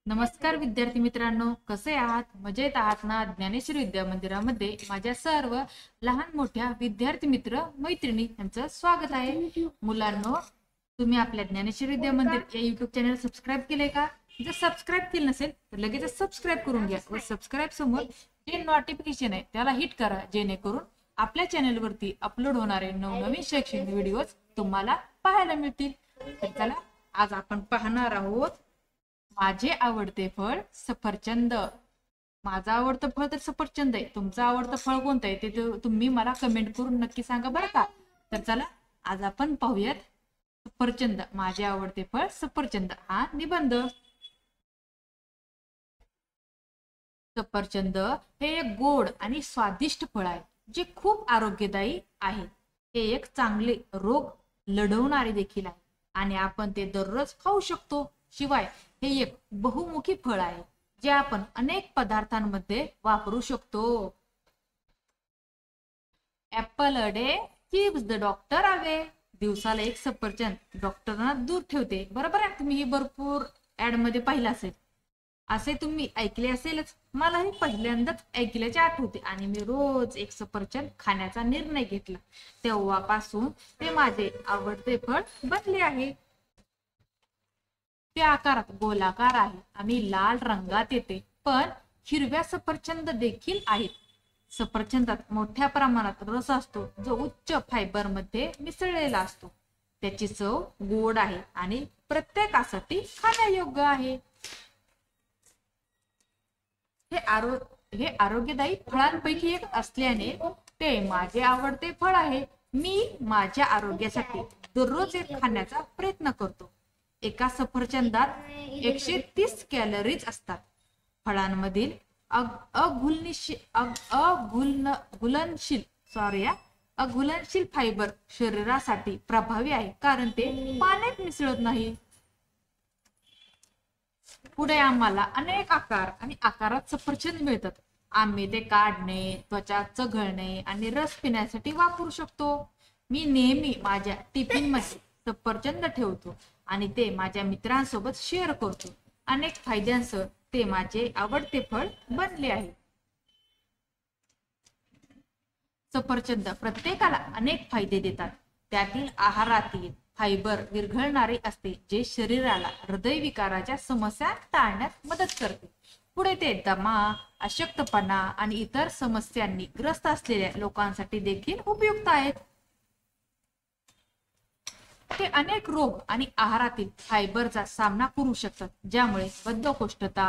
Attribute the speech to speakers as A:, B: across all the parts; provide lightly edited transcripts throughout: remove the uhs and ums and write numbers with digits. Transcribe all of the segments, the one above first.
A: नमस्कार विद्यार्थी मित्रांनो, कसे आहात? मजेत आहात ना? ज्ञानेश्वरी विद्या मंदिरामध्ये माझ्या सर्व लहान मोठ्या विद्यार्थी मित्र मैत्रिणी यांचं स्वागत आहे। मुलांनो, तुम्ही आपल्या ज्ञानेश्वरी विद्या मंदिर या YouTube चॅनल सबस्क्राइब केले का? जर सबस्क्राइब केले नसेल तर लगेच सबस्क्राइब करून घ्या व सबस्क्राइब समोर जे नोटिफिकेशन आहे त्याला हिट करा, जेणेकरून आपल्या चॅनल वरती अपलोड होणारे नवनवीन शैक्षणिक व्हिडिओज तुम्हाला पाहायला मिळतील। तर चला, आज आपण पाहणार आहोत माझे आवडते फळ सफरचंद। माझं आवडतं फळ तर सफरचंद आहे। तुमचं आवडतं फळ कोणतं आहे ते तुम्ही मला कमेंट करून नक्की सांगा बरं का। तर चला, आज आपण पाहूयात सफरचंद, माझे आवडते फळ सफरचंद हा निबंध। सफरचंद हे एक गोड आणि स्वादिष्ट फळ आहे जे खूप आरोग्यदायी आहे। हे एक चांगले रोग लढवणारे देखील आहे आणि आपण ते दररोज खाऊ शकतो। शिवाय हे एक बहुमुखी फळ आहे जे आपण अनेक पदार्थांमध्ये वापरू शकतो। Apple a day keeps the doctor away. दिवसाला एक सफरचंद डॉक्टरांना दूर ठेवते। बरोबर आहे, तुम्ही ही भरपूर ऍड मध्ये पाहिलं असेल, असे तुम्ही ऐकले असेलच। मलाही पहिल्यांदाच ऐकल्याचे आठवते आणि मी रोज एक सफरचंद खाण्याचा निर्णय घेतला। तेव्हापासून ते माझे आवडते फळ बनले आहे। ते आकारात गोलाकार आहे आणि लाल रंगात येते, पण हिरव्या सफरचंद देखील आहेत। सफरचंदात मोठ्या प्रमाणात रस असतो जो उच्च फायबर मध्ये मिसळलेला असतो। त्याची चव गोड आहे आणि प्रत्येकासाठी खाण्यायोग्य आहे। हे आरोग्यदायी फळांपैकी एक असल्याने ते माझे आवडते फळ आहे। मी माझ्या आरोग्यासाठी दररोज एक खाण्याचा प्रयत्न करतो। एका सफरचंदात 130 कॅलरीज असतात। फळांमधील अघुलनशील फायबर शरीरासाठी प्रभावी आहे, कारण ते पाण्यात मिसळत नाही। पुढे आम्हाला अनेक आकार आणि आकारात सफरचंद मिळतात। आम्ही ते काढणे, त्वचा चघळणे आणि रस पिण्यासाठी वापरू शकतो। मी नेहमी माझ्या टिफिन मध्ये सफरचंद ठेवतो आणि ते माझ्या मित्रांसोबत शेअर करतो। अनेक फायद्यांसह ते माझे आवडते फळ बनले आहे। सफरचंद प्रत्येकाला अनेक फायदे देतात। त्यातील आहारातील फायबर विरघळणारे असते, जे शरीराला हृदयविकाराच्या समस्या टाळण्यास मदत करते। पुढे ते दमा, अशक्तपणा आणि इतर समस्यांनी ग्रस्त असलेल्या लोकांसाठी देखील उपयुक्त आहेत। ते अनेक रोग आणि आहारातील फायबरचा सामना करू शकतात, ज्यामुळे बद्धकोष्ठता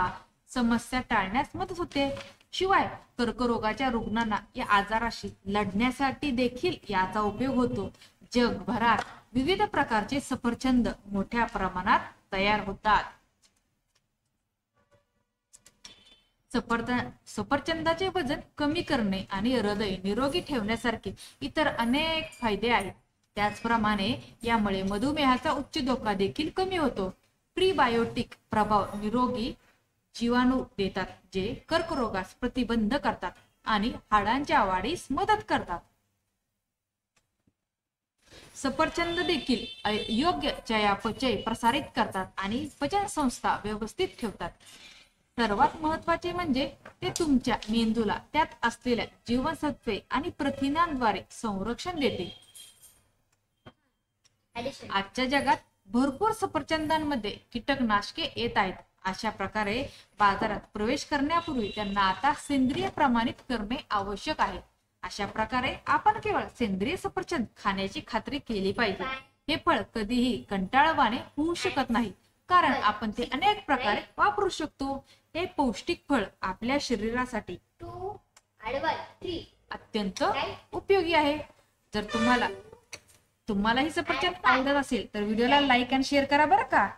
A: समस्या टाळण्यास मदत होते। शिवाय कर्करोगाच्या रुग्णांना या आजाराशी लढण्यासाठी देखील याचा उपयोग होतो। जगभरात विविध प्रकारचे सफरचंद मोठ्या प्रमाणात तयार होतात। सफरचंदाचे वजन कमी करणे आणि हृदय निरोगी ठेवण्यासारखे इतर अनेक फायदे आहेत। त्याचप्रमाणे यामुळे मधुमेहाचा उच्च धोका देखील कमी होतो। प्रीबायोटिक प्रभाव निरोगी जीवाणू देतात, जे कर्करोगास प्रतिबंध करतात आणि हाडांच्या वाढीस मदत करतात। सफरचंद देखील योग्य चयापचय प्रसारित करतात आणि पचन संस्था व्यवस्थित ठेवतात। सर्वात महत्त्वाचे म्हणजे ते तुमच्या मेंदूला त्यात असलेल्या जीवनसत्वे आणि प्रथिनांद्वारे संरक्षण देते। आजच्या जगात भरपूर सफरचंदांमध्ये कीटकनाशके येत आहेत। अशा प्रकारे बाजारात प्रवेश करण्यापूर्वी त्यांना आता सेंद्रिय प्रमाणित करणे आवश्यक आहे। अशा प्रकारे आपण केवळ सेंद्रिय सफरचंद खाण्याची खात्री केली पाहिजे। हे फळ कधीही कंटाळवाणे होऊ शकत नाही, कारण आपण ते अनेक प्रकारे वापरू शकतो। हे पौष्टिक फळ आपल्या शरीरासाठी अत्यंत उपयोगी आहे। जर तुम्हाला ही सफरचंद आवडत असेल तर व्हिडिओला लाईक आणि शेअर करा बरं का।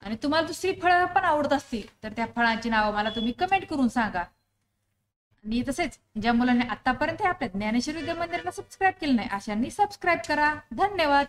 A: आणि तुम्हाला दुसरी फळं पण आवडत असतील तर त्या फळांची नावं मला तुम्ही कमेंट करून सांगा। आणि तसेच ज्या मुलांनी आतापर्यंत आपल्या ज्ञानेश्वरी विद्या मंदिराला सबस्क्राईब केलं नाही, अशांनी सबस्क्राईब करा। धन्यवाद।